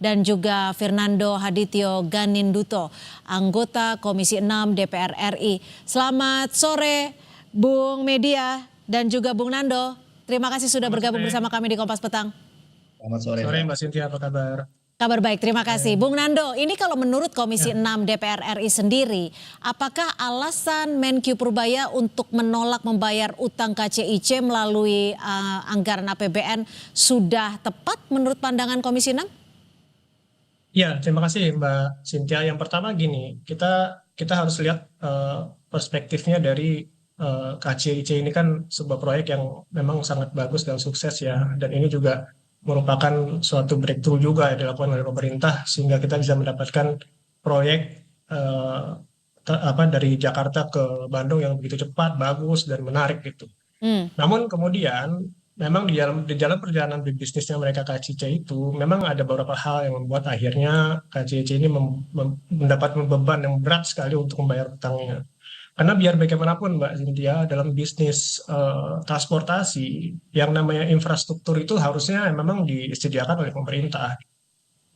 dan juga Fernando Hadityo Ganinduto, anggota Komisi 6 DPR RI. Selamat sore Bung Media dan juga Bung Nando. Terima kasih sudah bergabung bersama kami di Kompas Petang. Selamat sore Mbak Cynthia, apa kabar? Kabar baik, terima kasih. Bung Nando, ini kalau menurut Komisi 6 DPR RI sendiri, apakah alasan Menkyu Purbaya untuk menolak membayar utang KCIC melalui anggaran APBN sudah tepat menurut pandangan Komisi 6? Ya, terima kasih Mbak Cynthia. Yang pertama gini, kita harus lihat perspektifnya dari KCIC ini kan sebuah proyek yang memang sangat bagus dan sukses ya, dan ini juga merupakan suatu breakthrough juga yang dilakukan oleh pemerintah sehingga kita bisa mendapatkan proyek dari Jakarta ke Bandung yang begitu cepat, bagus dan menarik gitu. Namun kemudian memang di dalam perjalanan bisnisnya mereka KCIC itu memang ada beberapa hal yang membuat akhirnya KCIC ini mendapat beban yang berat sekali untuk membayar utangnya. Karena biar bagaimanapun Mbak Cynthia, dalam bisnis transportasi, yang namanya infrastruktur itu harusnya memang disediakan oleh pemerintah.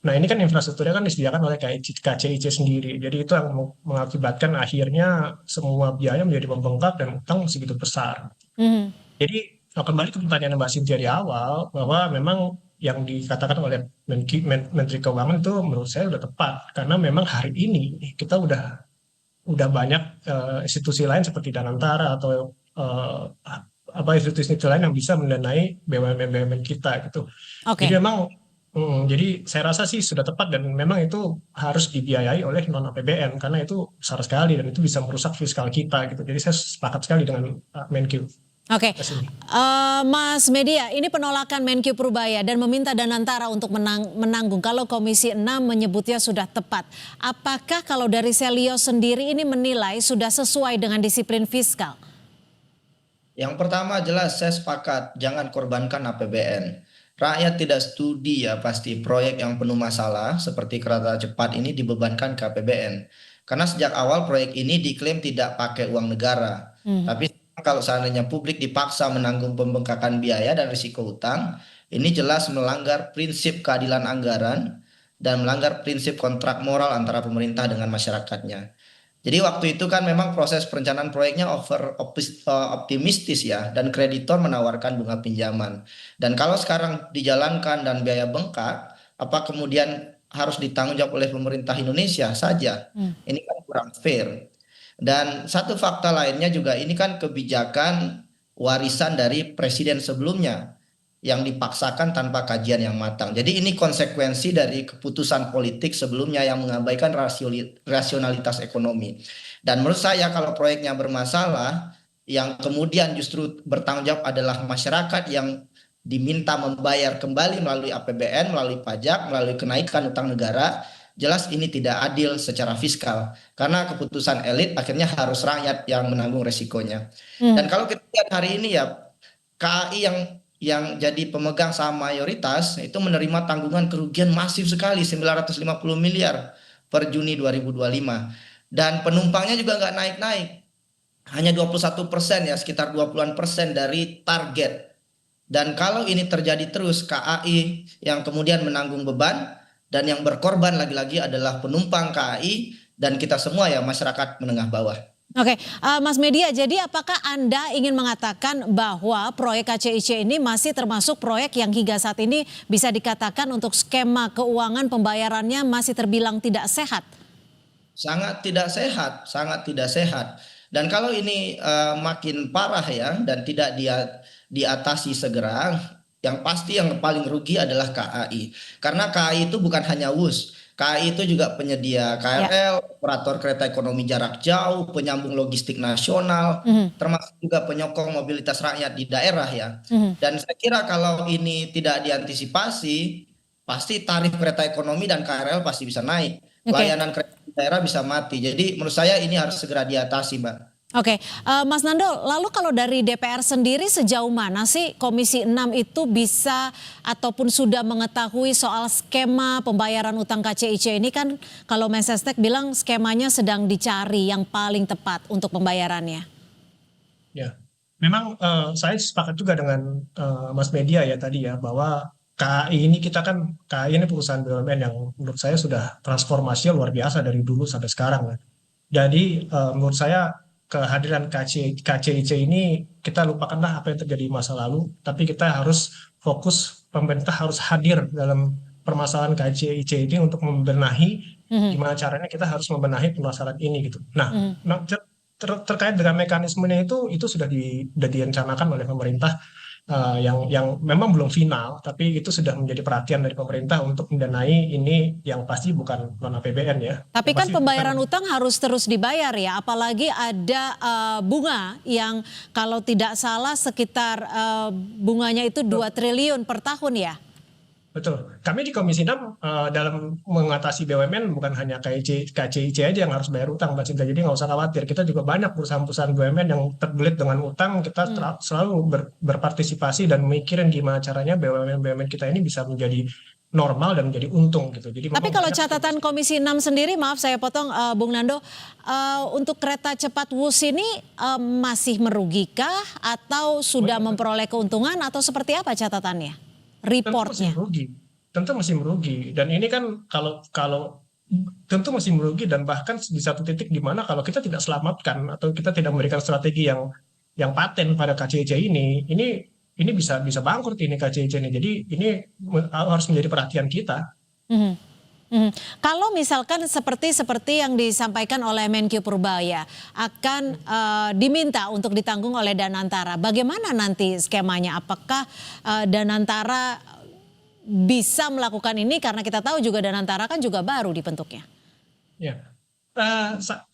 Nah ini kan infrastrukturnya kan disediakan oleh KCIC sendiri. Jadi itu yang mengakibatkan akhirnya semua biaya menjadi membengkak dan utang segitu besar. Jadi kembali ke pertanyaan Mbak Cynthia di awal, bahwa memang yang dikatakan oleh Menteri Keuangan itu menurut saya sudah tepat. Karena memang hari ini kita udah banyak institusi lain seperti Danantara atau institusi lain yang bisa mendanai BUMN kita gitu. Jadi memang jadi saya rasa sih sudah tepat dan memang itu harus dibiayai oleh non APBN karena itu besar sekali dan itu bisa merusak fiskal kita gitu. Jadi saya sepakat sekali dengan Menkyu. Mas Media, ini penolakan Menkyu Purbaya dan meminta Danantara untuk menanggung. Kalau Komisi 6 menyebutnya sudah tepat. Apakah kalau dari Selyo sendiri ini menilai sudah sesuai dengan disiplin fiskal? Yang pertama jelas saya sepakat, jangan korbankan APBN. Rakyat tidak studi ya pasti proyek yang penuh masalah seperti kereta cepat ini dibebankan ke APBN. Karena sejak awal proyek ini diklaim tidak pakai uang negara. Tapi kalau seandainya publik dipaksa menanggung pembengkakan biaya dan risiko utang, ini jelas melanggar prinsip keadilan anggaran dan melanggar prinsip kontrak moral antara pemerintah dengan masyarakatnya. Jadi waktu itu kan memang proses perencanaan proyeknya optimistis ya, dan kreditor menawarkan bunga pinjaman. Dan kalau sekarang dijalankan dan biaya bengkak, apa kemudian harus ditanggung jawab oleh pemerintah Indonesia saja? Ini kan kurang fair. Dan satu fakta lainnya juga ini kan kebijakan warisan dari presiden sebelumnya yang dipaksakan tanpa kajian yang matang. Jadi ini konsekuensi dari keputusan politik sebelumnya yang mengabaikan rasionalitas ekonomi. Dan menurut saya kalau proyeknya bermasalah, yang kemudian justru bertanggung jawab adalah masyarakat yang diminta membayar kembali melalui APBN, melalui pajak, melalui kenaikan utang negara. Jelas ini tidak adil secara fiskal karena keputusan elit akhirnya harus rakyat yang menanggung resikonya. Dan kalau kita lihat hari ini ya KAI yang jadi pemegang saham mayoritas itu menerima tanggungan kerugian masif sekali 950 miliar per Juni 2025 dan penumpangnya juga nggak naik-naik, hanya 21% ya, sekitar 20% dari target. Dan kalau ini terjadi terus, KAI yang kemudian menanggung beban dan yang berkorban lagi-lagi adalah penumpang KAI dan kita semua ya, masyarakat menengah bawah. Mas Media, jadi apakah Anda ingin mengatakan bahwa proyek KCIC ini masih termasuk proyek yang hingga saat ini bisa dikatakan untuk skema keuangan pembayarannya masih terbilang tidak sehat? Sangat tidak sehat, sangat tidak sehat. Dan kalau ini makin parah ya dan tidak diatasi segera, yang pasti yang paling rugi adalah KAI. Karena KAI itu bukan hanya WUS. KAI itu juga penyedia KRL, operator kereta ekonomi jarak jauh, penyambung logistik nasional, termasuk juga penyokong mobilitas rakyat di daerah ya. Dan saya kira kalau ini tidak diantisipasi, pasti tarif kereta ekonomi dan KRL pasti bisa naik. Layanan kereta di daerah bisa mati. Jadi menurut saya ini harus segera diatasi, Mbak. Mas Nando, lalu kalau dari DPR sendiri sejauh mana sih Komisi 6 itu bisa ataupun sudah mengetahui soal skema pembayaran utang KCIC ini? Kan kalau Mensesnek bilang skemanya sedang dicari yang paling tepat untuk pembayarannya. Ya, memang saya sepakat juga dengan Mas Media ya tadi ya, bahwa KAI ini KAI ini perusahaan BUMN yang menurut saya sudah transformasinya luar biasa dari dulu sampai sekarang lah. Jadi menurut saya kehadiran KCIC ini kita lupakanlah apa yang terjadi di masa lalu, tapi kita harus fokus, pemerintah harus hadir dalam permasalahan KCIC ini untuk membenahi gimana caranya kita harus membenahi permasalahan ini gitu. Nah, terkait dengan mekanismenya itu sudah direncanakan oleh pemerintah, yang memang belum final, tapi itu sudah menjadi perhatian dari pemerintah untuk mendanai ini, yang pasti bukan non APBN ya. Tapi Yang kan pasti pembayaran bukan. utang harus terus dibayar ya, apalagi ada bunga yang kalau tidak salah sekitar bunganya itu 2 triliun per tahun ya. Betul. Kami di Komisi 6 dalam mengatasi BUMN bukan hanya KCIC aja yang harus bayar utang, Mbak Sinta. Jadi nggak usah khawatir. Kita juga banyak perusahaan-perusahaan BUMN yang terbelit dengan utang. Kita selalu berpartisipasi dan mikirin gimana caranya BUMN kita ini bisa menjadi normal dan menjadi untung gitu. Jadi Tapi memang kalau banyak. catatan Komisi 6 sendiri, maaf saya potong Bung Nando, untuk kereta cepat Wus ini masih merugikah atau sudah memperoleh keuntungan atau seperti apa catatannya? Tentu masih Reportnya. merugi. Tentu masih merugi. Dan ini kan kalau tentu masih merugi, dan bahkan di satu titik di mana kalau kita tidak selamatkan atau kita tidak memberikan strategi yang paten pada KCIC ini bisa bisa bangkrut ini KCIC ini. Jadi ini harus menjadi perhatian kita. Mhm. Mhm. Kalau misalkan seperti yang disampaikan oleh Menkyu Purbaya akan diminta untuk ditanggung oleh Danantara, bagaimana nanti skemanya? Apakah Danantara bisa melakukan ini, karena kita tahu juga Danantara kan juga baru dibentuknya. Ya.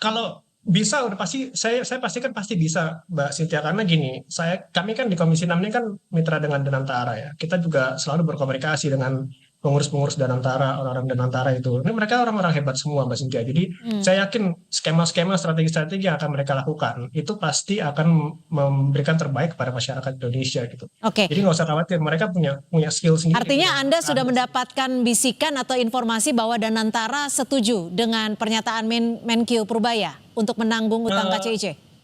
Kalau bisa udah pasti saya pastikan pasti bisa, Mbak Cynthia, karena gini, kami kan di Komisi 6 ini kan mitra dengan Danantara ya. Kita juga selalu berkomunikasi dengan pengurus-pengurus Danantara, orang-orang Danantara itu. Ini mereka orang-orang hebat semua, Mbak Cynthia. Jadi saya yakin skema-skema strategi-strategi yang akan mereka lakukan itu pasti akan memberikan terbaik kepada masyarakat Indonesia gitu. Oke. Jadi nggak usah khawatir, mereka punya skill sendiri. Artinya Anda sudah mendapatkan bisikan atau informasi bahwa Danantara setuju dengan pernyataan Menkyu Purbaya untuk menanggung utang KCIC?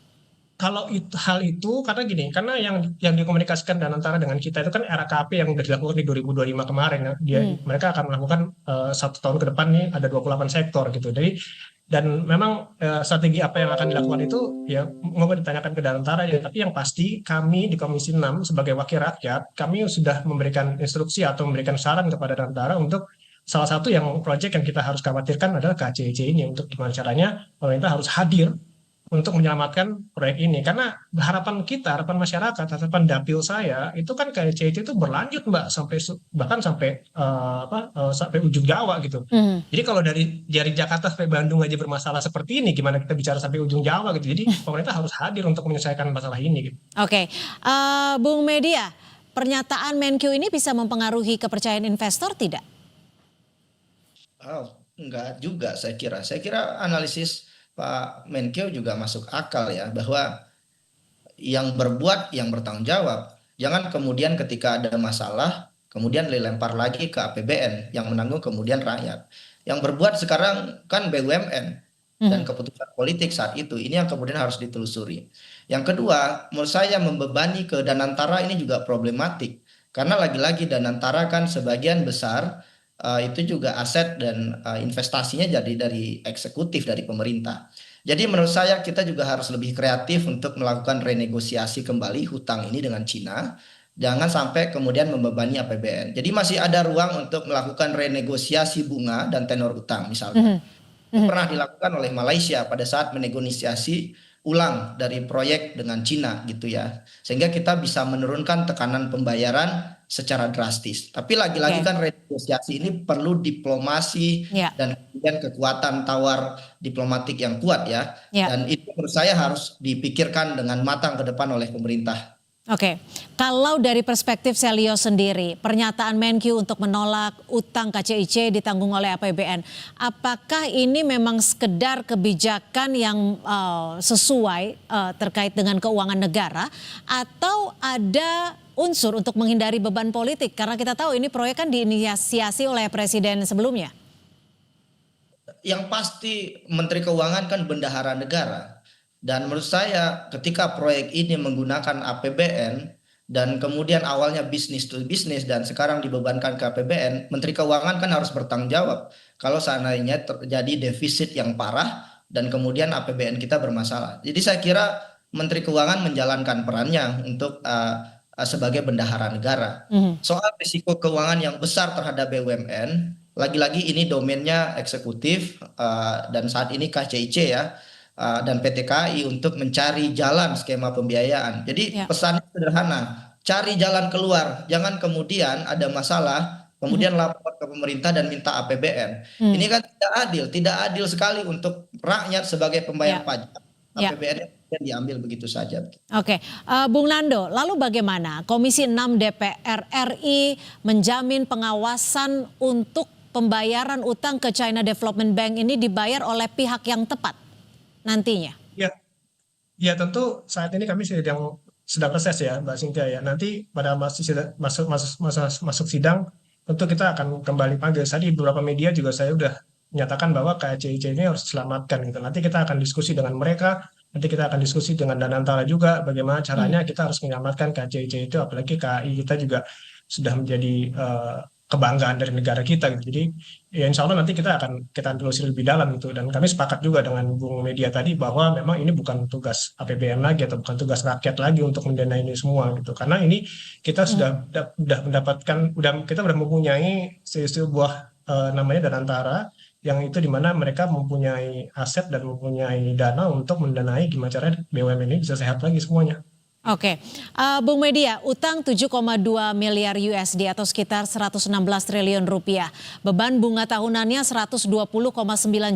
Kalau hal itu karena gini, karena yang dikomunikasikan Danantara dengan kita itu kan RKP yang sudah dilakukan di 2025 kemarin ya. Mereka akan melakukan 1 tahun ke depan nih ada 28 sektor gitu. Jadi dan memang strategi apa yang akan dilakukan itu ya mau ditanyakan ke Danantara ya. Tapi yang pasti kami di Komisi 6 sebagai wakil rakyat, kami sudah memberikan instruksi atau memberikan saran kepada Danantara untuk salah satu proyek yang kita harus khawatirkan adalah KCIC ini, untuk gimana caranya pemerintah harus hadir untuk menyelamatkan proyek ini. Karena harapan kita, harapan masyarakat, harapan dapil saya itu kan KCIC itu berlanjut, Mbak, bahkan sampai sampai ujung Jawa gitu. Jadi kalau dari Jakarta sampai Bandung aja bermasalah seperti ini, gimana kita bicara sampai ujung Jawa gitu. Jadi pemerintah harus hadir untuk menyelesaikan masalah ini gitu. Oke. Bung Media, pernyataan Menkyu ini bisa mempengaruhi kepercayaan investor tidak? Enggak juga saya kira. Saya kira analisis Pak Menkyu juga masuk akal ya, bahwa yang berbuat yang bertanggung jawab. Jangan kemudian ketika ada masalah kemudian dilempar lagi ke APBN, yang menanggung kemudian rakyat. Yang berbuat sekarang kan BUMN dan keputusan politik saat itu, ini yang kemudian harus ditelusuri. Yang kedua, menurut saya membebani ke Danantara ini juga problematik, karena lagi-lagi Danantara kan sebagian besar itu juga aset dan investasinya jadi dari eksekutif, dari pemerintah. Jadi menurut saya kita juga harus lebih kreatif untuk melakukan renegosiasi kembali hutang ini dengan Cina. Jangan sampai kemudian membebani APBN. Jadi masih ada ruang untuk melakukan renegosiasi bunga dan tenor hutang misalnya. Itu pernah dilakukan oleh Malaysia pada saat menegosiasi ulang dari proyek dengan Cina gitu ya. Sehingga kita bisa menurunkan tekanan pembayaran secara drastis. Tapi lagi-lagi kan renegosiasi ini perlu diplomasi dan kemudian kekuatan tawar diplomatik yang kuat ya. Dan itu menurut saya harus dipikirkan dengan matang ke depan oleh pemerintah. Oke, kalau dari perspektif Selyo sendiri, pernyataan Menkyu untuk menolak utang KCIC ditanggung oleh APBN, apakah ini memang sekedar kebijakan yang sesuai terkait dengan keuangan negara, atau ada unsur untuk menghindari beban politik? Karena kita tahu ini proyek kan diinisiasi oleh presiden sebelumnya. Yang pasti Menteri Keuangan kan bendahara negara. Dan menurut saya ketika proyek ini menggunakan APBN, dan kemudian awalnya bisnis to bisnis dan sekarang dibebankan ke APBN, Menteri Keuangan kan harus bertanggung jawab kalau seandainya terjadi defisit yang parah dan kemudian APBN kita bermasalah. Jadi saya kira Menteri Keuangan menjalankan perannya untuk sebagai bendahara negara. Soal risiko keuangan yang besar terhadap BUMN, lagi-lagi ini domainnya eksekutif dan saat ini KCIC ya dan PT KAI untuk mencari jalan skema pembiayaan. Jadi pesannya sederhana, cari jalan keluar, jangan kemudian ada masalah kemudian lapor ke pemerintah dan minta APBN. Ini kan tidak adil sekali untuk rakyat sebagai pembayar pajak. APBN yang diambil begitu saja. Oke, Bung Nando, lalu bagaimana Komisi 6 DPR RI menjamin pengawasan untuk pembayaran utang ke China Development Bank ini dibayar oleh pihak yang tepat nantinya? Ya tentu saat ini kami sedang reses ya Mbak Cynthia ya. Nanti pada masuk sidang tentu kita akan kembali panggil. Tadi beberapa media juga saya udah menyatakan bahwa KCIC ini harus diselamatkan gitu. Nanti kita akan diskusi dengan mereka, nanti kita akan diskusi dengan Danantara juga bagaimana caranya kita harus menyelamatkan KCIC itu, apalagi KAI kita juga sudah menjadi kebanggaan dari negara kita gitu. Jadi ya insya Allah nanti kita telusuri lebih dalam gitu, dan kami sepakat juga dengan Bung Media tadi bahwa memang ini bukan tugas APBN lagi atau bukan tugas rakyat lagi untuk mendanai ini semua gitu, karena ini kita sudah kita sudah mempunyai sebuah namanya Danantara yang itu dimana mereka mempunyai aset dan mempunyai dana untuk mendanai gimana caranya BUMN ini bisa sehat lagi semuanya. Oke, Bung Media, utang 7,2 miliar USD atau sekitar 116 triliun rupiah. Beban bunga tahunannya 120,9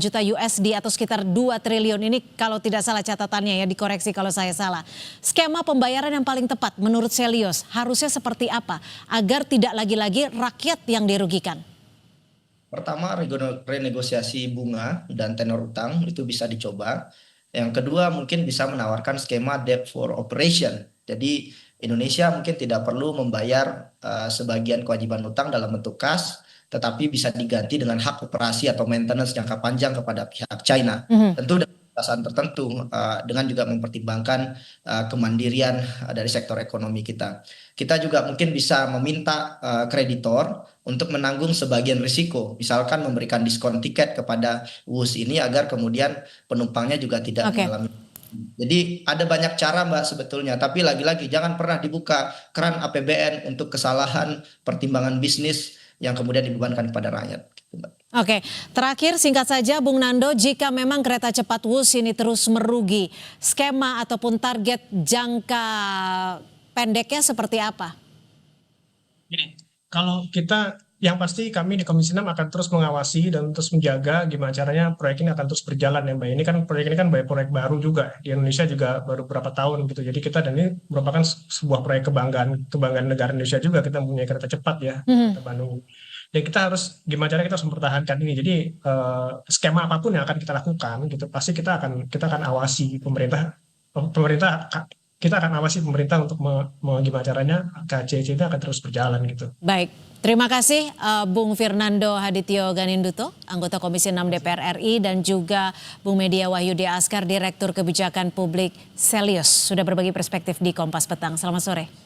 juta USD atau sekitar 2 triliun. Ini kalau tidak salah catatannya ya, dikoreksi kalau saya salah. Skema pembayaran yang paling tepat menurut Selyos harusnya seperti apa agar tidak lagi-lagi rakyat yang dirugikan? Pertama, renegosiasi bunga dan tenor utang itu bisa dicoba. Yang kedua, mungkin bisa menawarkan skema debt for operation. Jadi Indonesia mungkin tidak perlu membayar sebagian kewajiban utang dalam bentuk kas, tetapi bisa diganti dengan hak operasi atau maintenance jangka panjang kepada pihak China. Tentu dengan batasan tertentu, dengan juga mempertimbangkan kemandirian dari sektor ekonomi kita. Kita juga mungkin bisa meminta kreditor untuk menanggung sebagian risiko, misalkan memberikan diskon tiket kepada WUS ini agar kemudian penumpangnya juga tidak mengalami. Jadi ada banyak cara Mbak sebetulnya, tapi lagi-lagi jangan pernah dibuka keran APBN untuk kesalahan pertimbangan bisnis yang kemudian dibebankan kepada rakyat. Oke, terakhir singkat saja Bung Nando, jika memang kereta cepat WUS ini terus merugi, skema ataupun target jangka pendeknya seperti apa? Gini, kalau kita, yang pasti kami di Komisi 6 akan terus mengawasi dan terus menjaga gimana caranya proyek ini akan terus berjalan ya Mbak. Proyek ini kan proyek baru juga di Indonesia juga baru berapa tahun gitu. Jadi dan ini merupakan sebuah proyek kebanggaan negara Indonesia juga, kita mempunyai kereta cepat ya, kereta Bandung. Dan kita harus gimana caranya kita harus mempertahankan ini. Jadi skema apapun yang akan kita lakukan gitu, pasti kita akan awasi pemerintah. Kita akan awasi pemerintah untuk gimana caranya KCIC itu akan terus berjalan gitu. Baik, terima kasih Bung Fernando Hadityo Ganinduto, anggota Komisi 6 DPR RI, dan juga Bung Media Wahyudi Askar, Direktur Kebijakan Publik Selyos, sudah berbagi perspektif di Kompas Petang. Selamat sore.